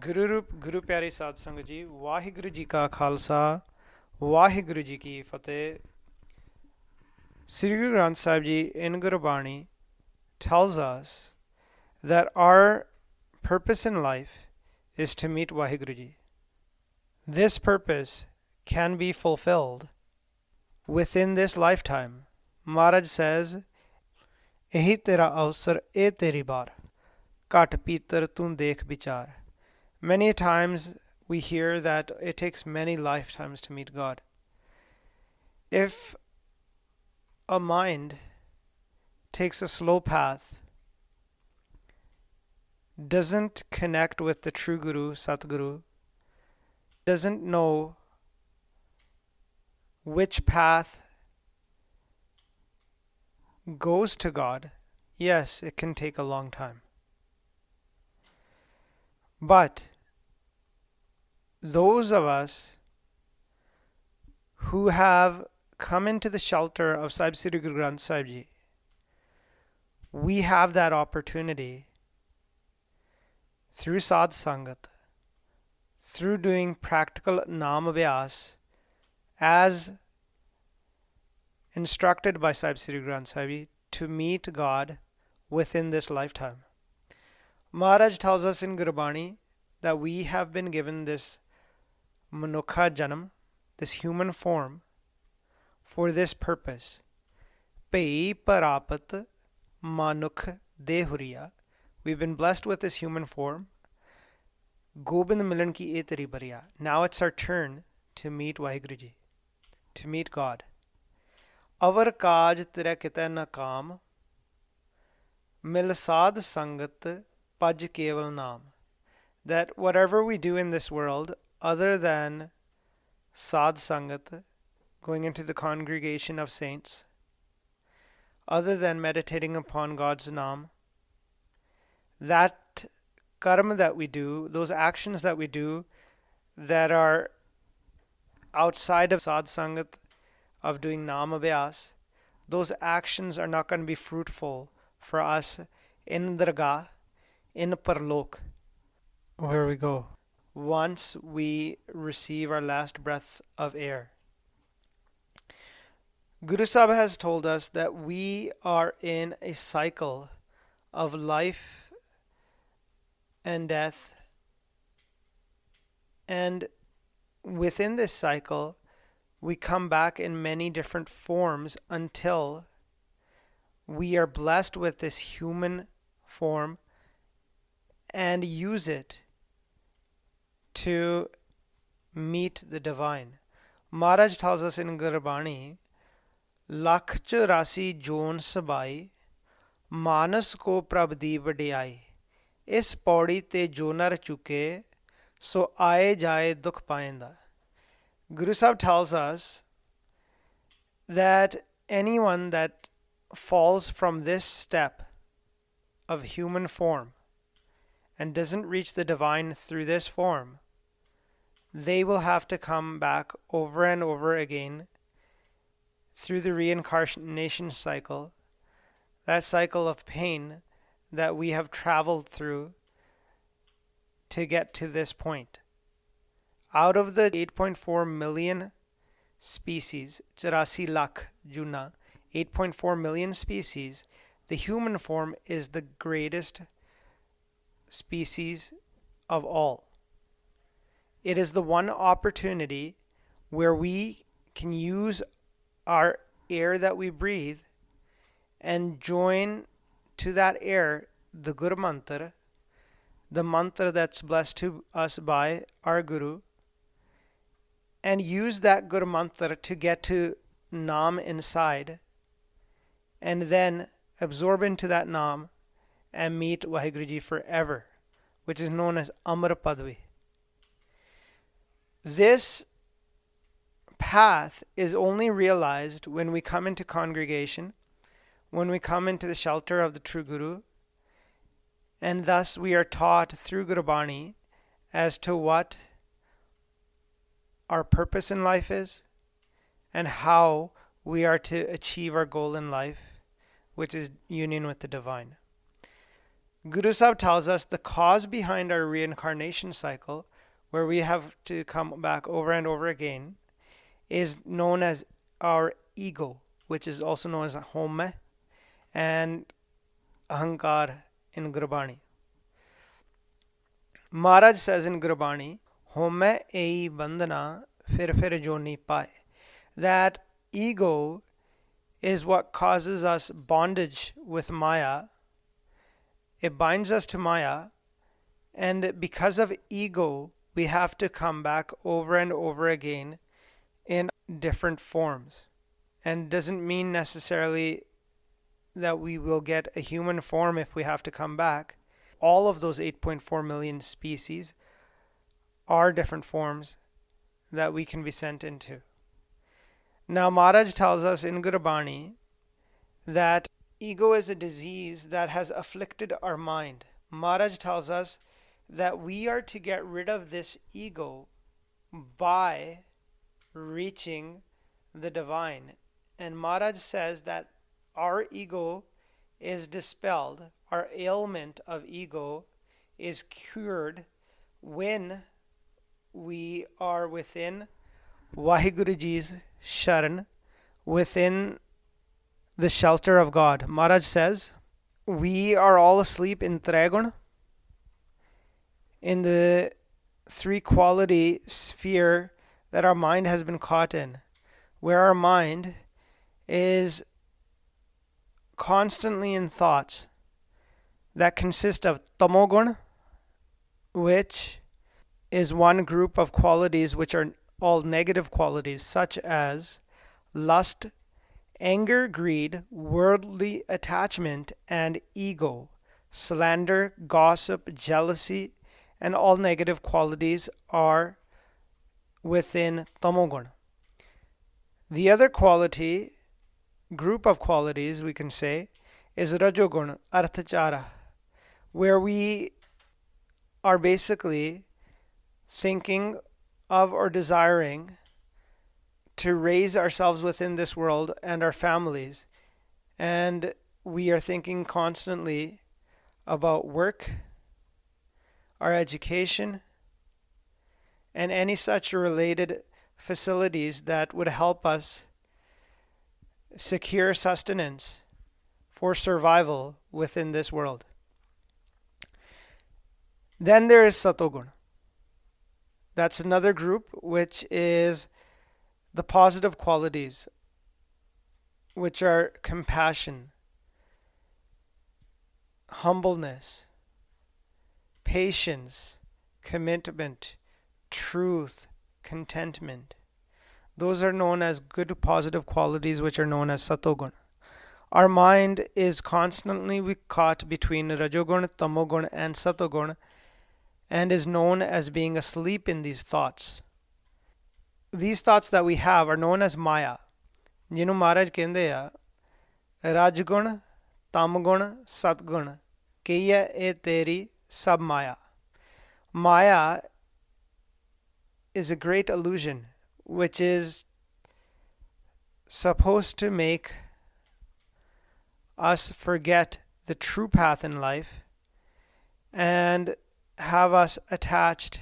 ਗੁਰੂ ਰੂਪ ਗੁਰੂ ਪਿਆਰੇ ਸਾਧ ਸੰਗਤ ਜੀ, ਵਾਹਿਗੁਰੂ ਜੀ ਕਾ ਖਾਲਸਾ, ਵਾਹਿਗੁਰੂ ਜੀ ਕੀ ਫਤਿਹ। Sri Guru Granth Sahib Ji in Gurbani tells us that our purpose in life is to meet Vaheguru Ji. This purpose can be fulfilled within this lifetime. Maharaj says, "Ehi tera avsar, eh teri baar, ਘਟ ਪੀਤਰ ਤੂੰ ਦੇਖ ਵਿਚਾਰ." Many times we hear that it takes many lifetimes to meet God. If a mind takes a slow path, doesn't connect with the true Guru, Satguru, doesn't know which path goes to God, yes, it can take a long time. But those of us who have come into the shelter of Sahib Sri Guru Granth Sahib Ji, we have that opportunity through Sadh Sangat, through doing practical Naam Abhyas as instructed by Sahib Sri Guru Granth Sahib Ji, to meet God within this lifetime. Maharaj tells us in Gurbani that we have been given this Manukha Janam, this human form, for this purpose. Pai Parapat Manukh Dehuriya. We've been blessed with this human form. Gobind Milan ki e teri bariya. Now it's our turn to meet Vaheguru Ji, to meet God. Avar kaaj tere kite na kaam, mil sadh sangat paj keval naam. That whatever we do in this world, other than sadh sangat, going into the congregation of saints, other than meditating upon God's Naam, that karma that we do, those actions that we do that are outside of sadh sangat, of doing Naam Abhyas, those actions are not going to be fruitful for us in Dargah, in Parlok, where we go once we receive our last breath of air. Guru Sahib has told us that we are in a cycle of life and death, and within this cycle we come back in many different forms until we are blessed with this human form and use it to meet the divine. Maharaj tells us in Gurbani, ਲੱਖ 84 ਜੋਨ ਸਬਾਈ ਮਾਨਸ ਕੋ ਪ੍ਰਭ ਦੀ ਵਡਿਆਈ ਇਸ ਪੌੜੀ ਤੇ ਜੋ ਨਰ ਚੁਕੇ ਸੋ ਆਏ ਜਾਏ ਦੁੱਖ ਪਾਇੰਦਾ. Guru Sahib tells us that anyone that falls from this step of human form and doesn't reach the divine through this form, they will have to come back over and over again through the reincarnation cycle, that cycle of pain that we have traveled through to get to this point. Out of the 8.4 million species, 84 lakh juna, 8.4 million species, the human form is the greatest species of all. It is the one opportunity where we can use our air that we breathe and join to that air the Guru Mantra, the mantra that's blessed to us by our Guru, and use that Guru Mantra to get to Naam inside, and then absorb into that Naam and meet Vaheguru Ji forever, which is known as Amar Padvi. This path is only realized when we come into congregation, when we come into the shelter of the true Guru, and thus we are taught through Gurbani as to what our purpose in life is and how we are to achieve our goal in life, which is union with the divine. Guru Sahib tells us the cause behind our reincarnation cycle, where we have to come back over and over again, is known as our ego, which is also known as home and ahankar in Gurbani. Maharaj says in Gurbani, home ei bandhana fir joni pae, that ego is what causes us bondage with Maya. It binds us to Maya, and because of ego, we have to come back over and over again in different forms. And doesn't mean necessarily that we will get a human form if we have to come back. All of those 8.4 million species are different forms that we can be sent into. Now, Maharaj tells us in Gurbani that ego is a disease that has afflicted our mind. Maharaj tells us that we are to get rid of this ego by reaching the divine. And Maharaj says that our ego is dispelled, our ailment of ego is cured when we are within Waheguru Ji's Sharan, within the shelter of God. Maharaj says, we are all asleep in Trigun, in the three quality sphere that our mind has been caught in, where our mind is constantly in thoughts that consist of tamogun, which is one group of qualities which are all negative qualities, such as lust, anger, greed, worldly attachment, and ego, slander, gossip, jealousy, and all negative qualities are within tamogun. The other group of qualities, we can say, is rajogun, arthachara, where we are basically thinking of or desiring to raise ourselves within this world and our families. And we are thinking constantly about work, our education, and any such related facilities that would help us secure sustenance for survival within this world. Then there is Satogun. That's another group, which is the positive qualities, which are compassion, humbleness, patience, commitment, truth, contentment. Those are known as good positive qualities, which are known as Satogun. Our mind is constantly caught between Rajogun, Tamogun, and Satogun, and is known as being asleep in these thoughts. These thoughts that we have are known as Maya. ਜਿਹਨੂੰ ਮਹਾਰਾਜ ਕਹਿੰਦੇ ਆ ਰਜਗੁਣ ਤਮਗੁਣ ਸਤਗੁਣ ਕੀ ਹੈ ਇਹ ਤੇਰੀ ਸਭ ਮਾਇਆ. Maya is a great illusion which is supposed to make us forget the true path in life and have us attached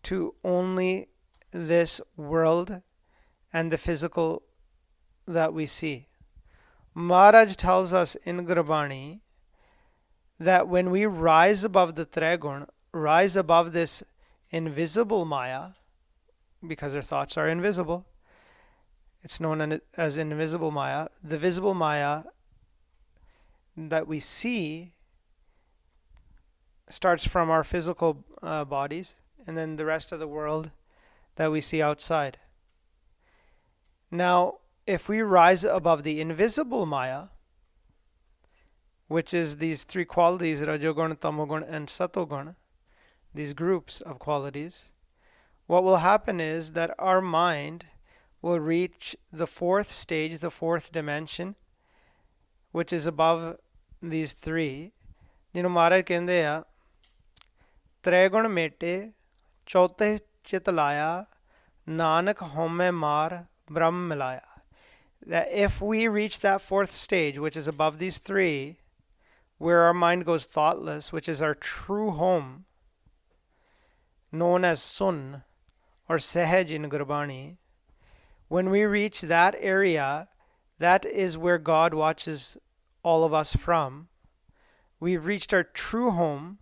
to only this world and the physical that we see. Maharaj tells us in Gurbani that when we rise above the Trigun, rise above this invisible Maya, because our thoughts are invisible, it's known as invisible Maya. The visible Maya that we see starts from our physical bodies, and then the rest of the world that we see outside. Now, if we rise above the invisible Maya, which is these three qualities, Rajogun, Tamogun, and Satogun, these groups of qualities, what will happen is that our mind will reach the fourth stage, the fourth dimension, which is above these three. ਜਿਹਨੂੰ ਮਹਾਰਾਜ ਕਹਿੰਦੇ ਆ ਤ੍ਰੈਗੁਣ ਮੇਟੇ ਚੌਥੇ ਚਿਤ ਲਾਇਆ ਨਾਨਕ ਹਉਮੈ ਮਾਰ ਬ੍ਰਹਮ ਮਿਲਾਇਆ. That if we reach that fourth stage, which is above these three, where our mind goes thoughtless, which is our true home, known as Sun or Sehaj in Gurbani, when we reach that area, that is where God watches all of us from. We've reached our true home,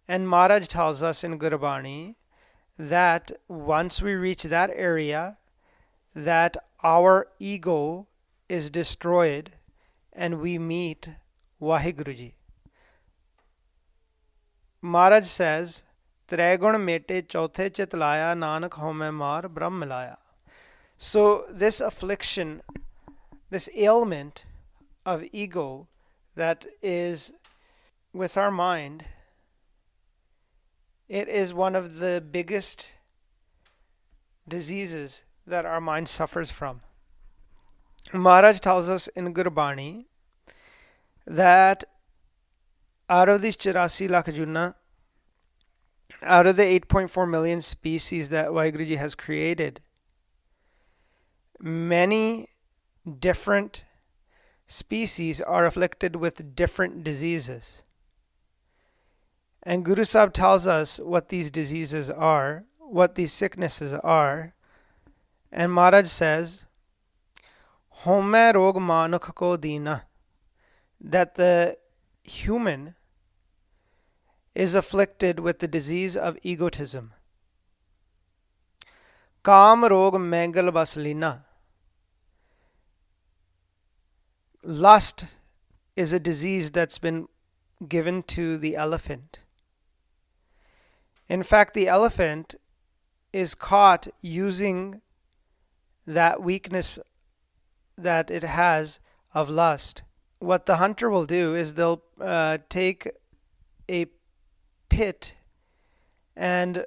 and Maharaj tells us in Gurbani that once we reach that area, that our ego is destroyed and we meet Vaheguru. Maharaj says, Tre gun mete chauthe chit laya, Nanak home mar Brahm milaya. So this affliction, this ailment of ego that is with our mind, it is one of the biggest diseases that our mind suffers from. Maharaj tells us in Gurbani that out of these 84 lakh junna, out of the 8.4 million species that Vaheguruji has created, many different species are afflicted with different diseases. And Guru Sahib tells us what these diseases are, what these sicknesses are. And Maharaj says, Home rog manukh ko deena, that the human is afflicted with the disease of egotism. Kaam rog mangal bas leena, lust is a disease that's been given to the elephant. In fact, the elephant is caught using that weakness that it has of lust. What the hunter will do is they'll take a pit and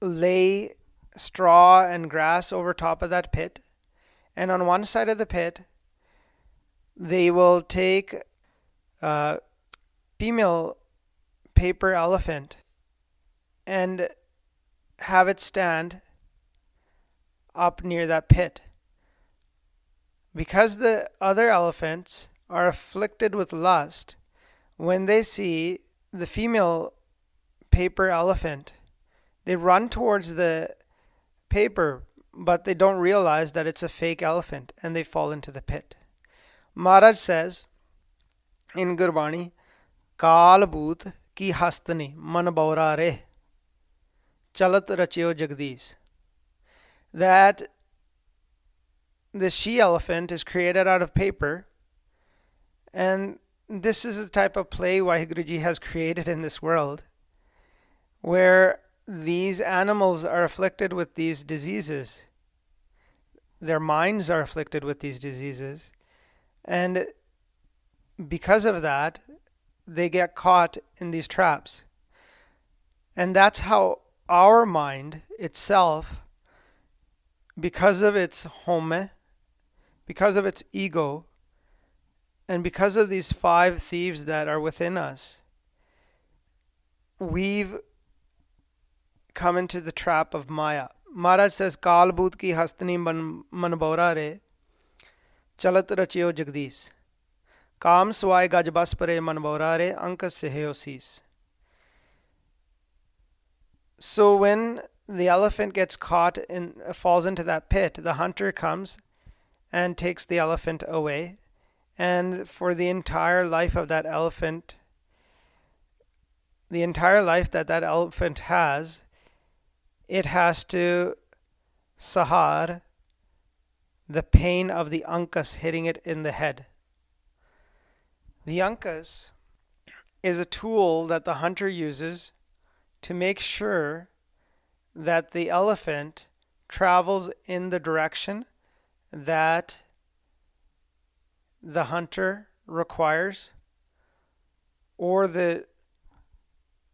lay straw and grass over top of that pit, and on one side of the pit they will take a female paper elephant and have it stand up near that pit. Because the other elephants are afflicted with lust, when they see the female paper elephant, they run towards the paper, but they don't realize that it's a fake elephant and they fall into the pit. Maharaj says in Gurbani, Kaal Bhoot ki hastani man baura re, chalat rachyo jagdish, that the she elephant is created out of paper, and this is the type of play Vaheguruji has created in this world, where these animals are afflicted with these diseases. Their minds are afflicted with these diseases, and because of that, they get caught in these traps. And that's how our mind itself, because of its home, because of its ego, and because of these 5 thieves that are within us, we've come into the trap of Maya. Maharaj says, Kaal Bhoot ki hastani man baura re, chalat rachyo jagdish, Kaam swai gaj bas pare man baura re, ankas sehyo sis. So when the elephant gets caught and falls into that pit, the hunter comes and takes the elephant away. And for the entire life of that elephant, the entire life that that elephant has, it has to sahar the pain of the ankas hitting it in the head. The ankas is a tool that the hunter uses to make sure that the elephant travels in the direction that the hunter requires, or the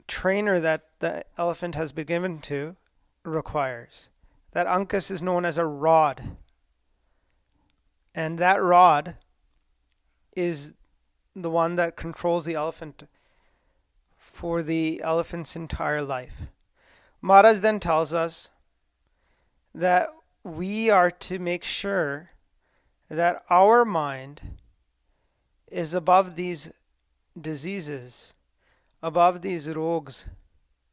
trainer that the elephant has been given to requires. That ankus is known as a rod, and that rod is the one that controls the elephant for the elephant's entire life. Maharaj then tells us that we are to make sure that our mind is above these diseases, above these rogs,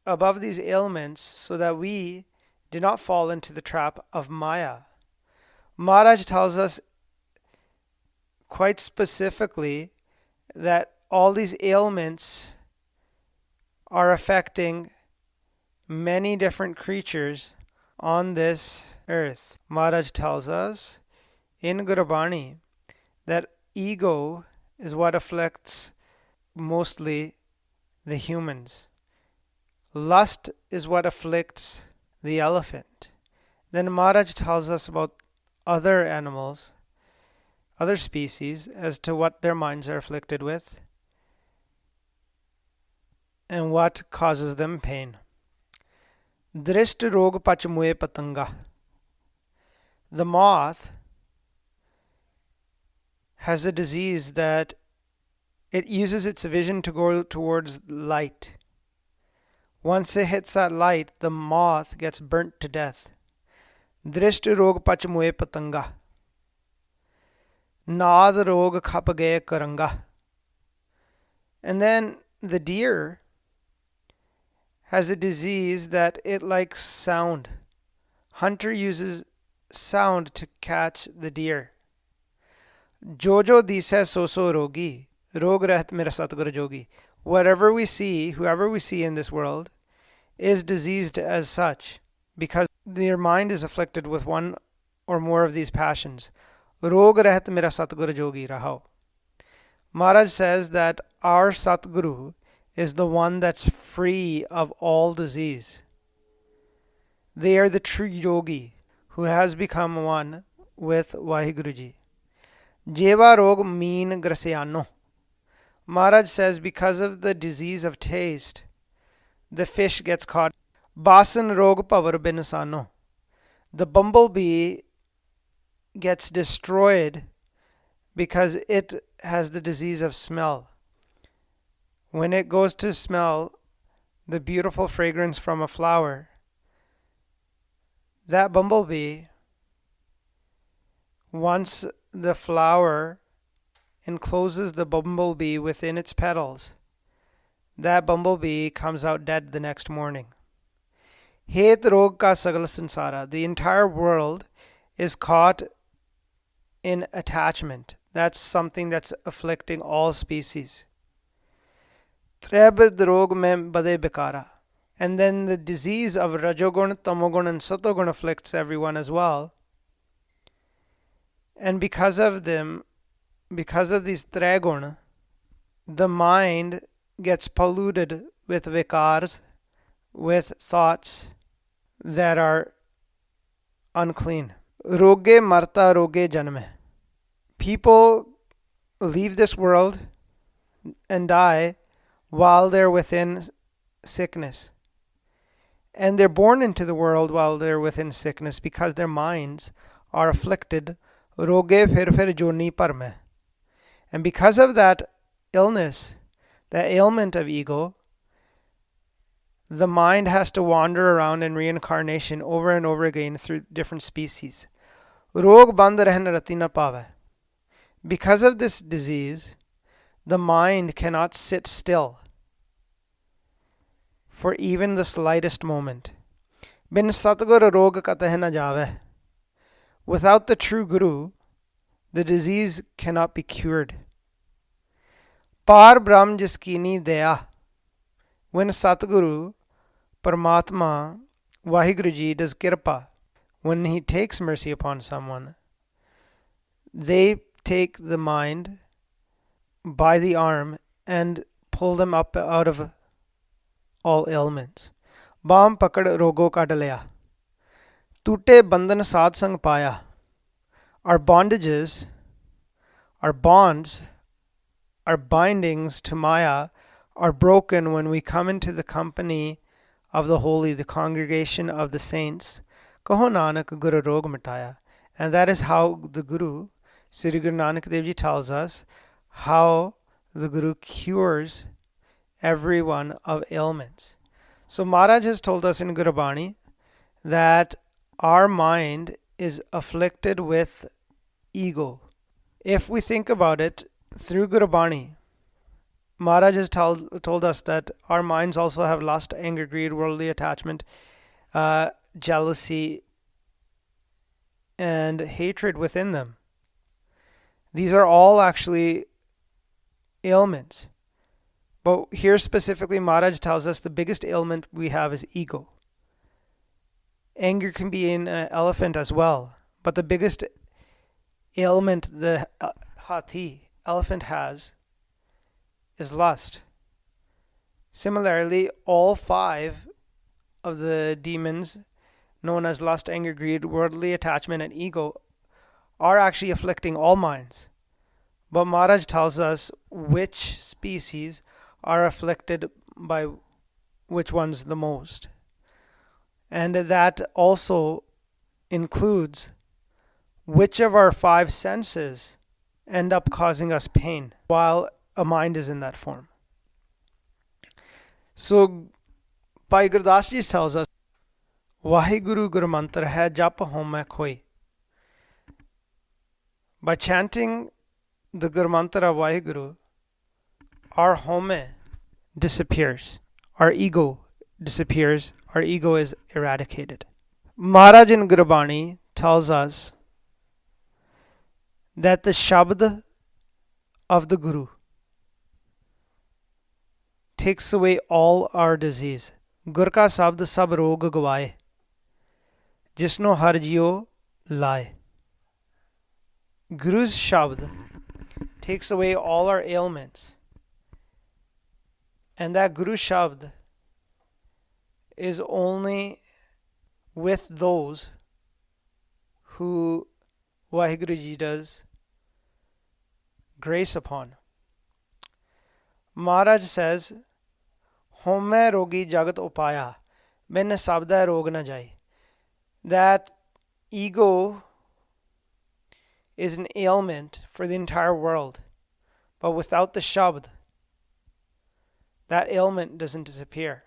above these ailments, so that we do not fall into the trap of Maya. Maharaj tells us quite specifically that all these ailments are affecting many different creatures on this earth. Maharaj tells us in Gurbani that ego is what afflicts mostly the humans. Lust is what afflicts the elephant. Then Maharaj tells us about other animals, other species, as to what their minds are afflicted with and what causes them pain. Drisht rog pach mue patanga. The moth has a disease that it uses its vision to go towards light. Once it hits that light, the moth gets burnt to death. Drisht rog pach mue patanga. Naad rog khap gaye karanga. And then the deer has a disease that it likes sound. Hunter uses sound to catch the deer. Jojo dise so so rogi, rog rahat mera satguru jogi. Whatever we see, whoever we see in this world, is diseased as such because their mind is afflicted with one or more of these passions. Rog rahat mera satguru jogi rahao. Maharaj says that our Satguru is the one that's free of all disease. They are the true yogi who has become one with Vaheguruji. Jeva rog meen grasiano. Maharaj says because of the disease of taste, the fish gets caught. Basan rog pavar binasano. The bumblebee gets destroyed because it has the disease of smell. When it goes to smell the beautiful fragrance from a flower, that bumblebee, once the flower encloses the bumblebee within its petals, that bumblebee comes out dead the next morning. Het rog ka sagal sansara. The entire world is caught in attachment. That's something that's afflicting all species. Trebid rog mein bade bekara. And then the disease of Rajogun, Tamogun, and Satogun afflicts everyone as well. And because of them, because of these Tregun, the mind gets polluted with vikars, with thoughts that are unclean. Roge marta roge janme. People leave this world and die while they're within sickness. And they're born into the world while they're within sickness because their minds are afflicted. Roge phir joni par mein. And because of that illness, that ailment of ego, the mind has to wander around in reincarnation over and over again through different species. Rog band rehn rati na pave. Because of this disease, the mind cannot sit still for even the slightest moment. Bin Satguru rog kateh na jave. Without the true Guru, the disease cannot be cured. Par Brahm jiskini daya. When Satguru, Paramatma, Vaheguruji does kirpa, when he takes mercy upon someone, they take the mind by the arm and pull them up out of all ailments. Baam pakad rogo ka dalaya. Tute bandhan sad sang paya. Our bondages, our bonds, our bindings to Maya are broken when we come into the company of the holy, the congregation of the saints. Kaho Nanak Guru Rog Mataya. And that is how the Guru, Sri Guru Nanak Dev Ji tells us how the Guru cures everyone of ailments. So Maharaj has told us in Gurbani that our mind is afflicted with ego. If we think about it through Gurbani, Maharaj has told us that our minds also have lust, anger, greed, worldly attachment, jealousy, and hatred within them. These are all actually ailments. But here specifically, Maharaj tells us the biggest ailment we have is ego. Anger can be in an elephant as well, but the biggest ailment the elephant has is lust. Similarly, all 5 of the demons known as lust, anger, greed, worldly attachment, and ego are actually afflicting all minds. But Maharaj tells us which species are afflicted by which ones the most. And that also includes which of our 5 senses end up causing us pain while a mind is in that form. So Bhai Gurdas Ji tells us, Vaheguru Guru Mantra hai jap home khoi. By chanting the Guru Mantra of Vaheguru, our home disappears, our ego disappears, our ego is eradicated. Maharaj in Gurbani tells us that the Shabd of the Guru takes away all our disease. Gur ka sabd sab rog gwaye, jisno har jio laye. Guru's Shabd takes away all our ailments. And that Guru Shabd is only with those who Vaheguru Ji does grace upon. Maharaj says, Home rogi jagat upaya, bin sabda rog na jai. That ego is an ailment for the entire world. But without the Shabd, that ailment doesn't disappear.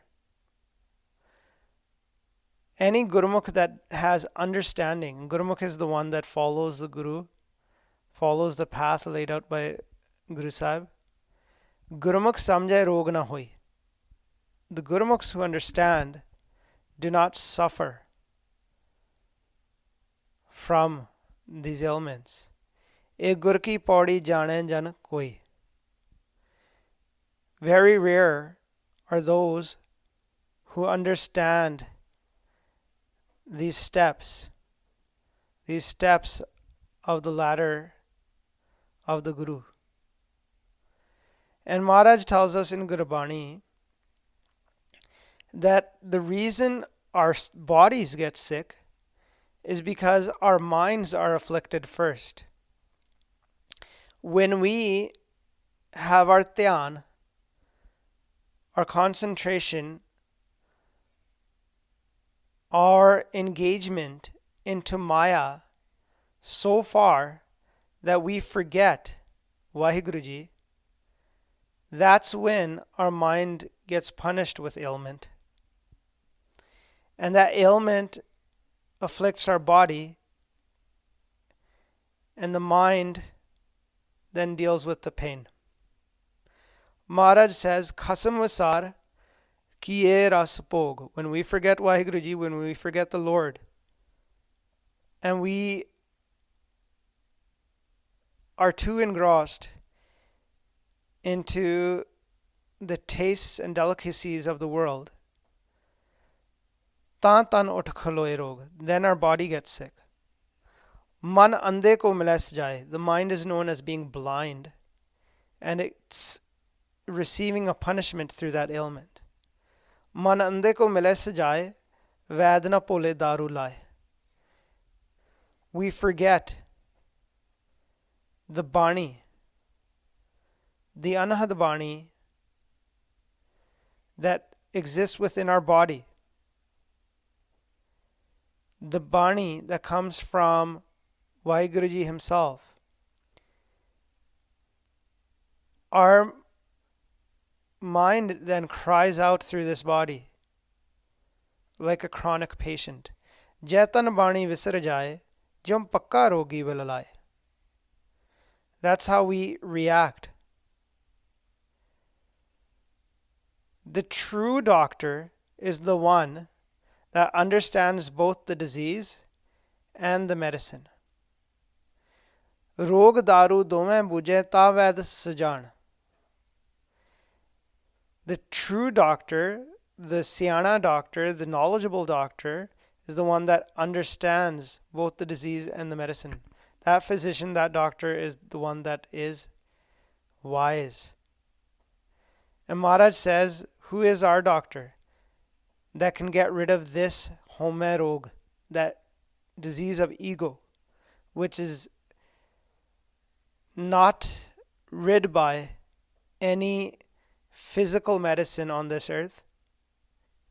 Any Gurmukh that has understanding, Gurmukh is the one that follows the Guru, follows the path laid out by Guru Sahib. Gurmukh samjhay rog na hoi. The Gurmukhs who understand do not suffer from these ailments. Ek gur ki paudi jane jan koi. Very rare are those who understand these steps of the ladder of the Guru. And Maharaj tells us in Gurbani that the reason our bodies get sick is because our minds are afflicted first. When we have our dhyan, our concentration, our engagement into Maya so far that we forget Vaheguru Ji, that's when our mind gets punished with ailment. And that ailment afflicts our body, and the mind then deals with the pain. Maharaj says, Khasam vasar kiye ras bhog. When we forget Vaheguru Ji, when we forget the Lord, and we are too engrossed into the tastes and delicacies of the world, tan tan ut khaloe rog, then our body gets sick. Man ande ko milas jaye. The mind is known as being blind, and it's receiving a punishment through that ailment. Man ande ko milas jaye, vaid na pole daru laye. We forget the Bani, the Anahad Bani that exists within our body. The Bani that comes from Vaheguru Ji himself. Our mind then cries out through this body like a chronic patient. Jaitan Bani visar jaye, jum pakka rogi vilalaye. That's how we react. The true doctor is the one that understands both the disease and the medicine. ਰੋਗ ਦਾਰੂ ਦੋਵੇਂ ਬੁਝੇ ਤਾ ਵੈਦ ਸਜਾਣ. The true doctor, the siana doctor, the knowledgeable doctor, is the one that understands both the disease and the medicine. That physician, that doctor is the one that is wise. And Maharaj says, who is our doctor that can get rid of this home rog, that disease of ego, which is not rid by any physical medicine on this earth.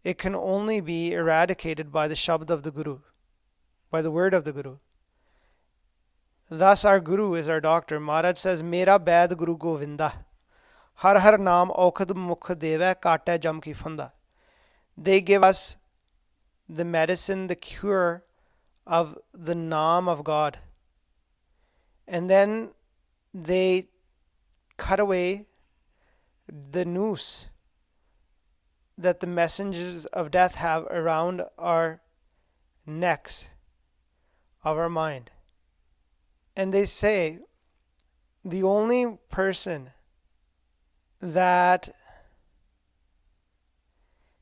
It can only be eradicated by the Shabd of the Guru, by the word of the Guru. Thus our Guru is our doctor. Maharaj says, Mera Baid Guru Govinda, Har Har Naam Aukhad Mukh Deva Kata Jam Ki Funda. They give us the medicine, the cure of the Naam of God. And then they cut away the noose that the messengers of death have around our necks of our mind. And they say the only person that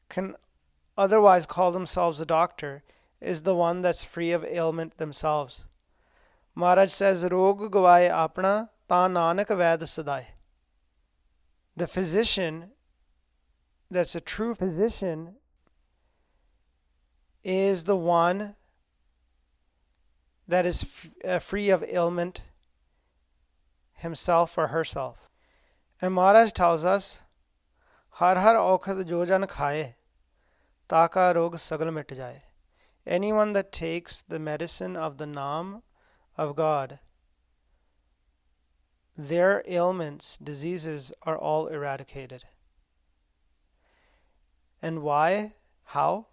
can otherwise call themselves a doctor is the one that's free of ailment themselves. Maharaj says, Rog gavaye apna ta nanak vaid sadai. The physician that's a true physician is the one that is free of ailment himself or herself. And Maharaj tells us, Har har aukhad jo jan khaye, taka rog sagal mit jaye. Anyone that takes the medicine of the Naam of God, their ailments, diseases are all eradicated. And why? How?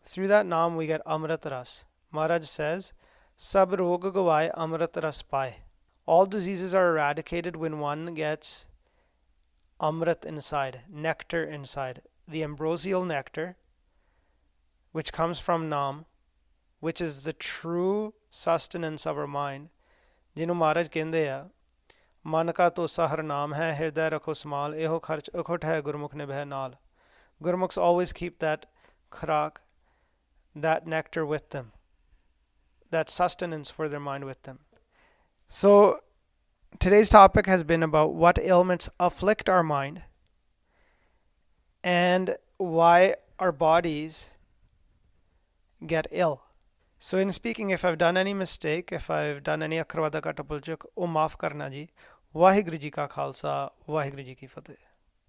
Through that Naam we get Amrit Ras. Maharaj says, Sab rog gavaye Amrit Ras paye. All diseases are eradicated when one gets Amrit inside, nectar inside. The ambrosial nectar, which comes from Naam, which is the true sustenance of our mind. ਜਿਹਨੂੰ ਮਹਾਰਾਜ ਕਹਿੰਦੇ ਆ ਮਨ ਕਾ ਤੋਸਾ ਹਰ ਨਾਮ ਹੈ ਹਿਰਦੈ ਰੱਖੋ small ਇਹੋ ਖਰਚ ਅਖੁੱਟ ਹੈ ਗੁਰਮੁਖ ਨਿਭੈ ਨਾਲ. Gurmukhs always keep that khrak, that nectar with them, that sustenance for their mind with them. So today's topic has been about what ailments afflict our mind and why our bodies get ill. So in speaking, if I've done any mistake, if I've done any akhar vada ka tapulchuk, oh maaf karna ji. Waheguru ji ka khalsa, Waheguru ji ki fateh.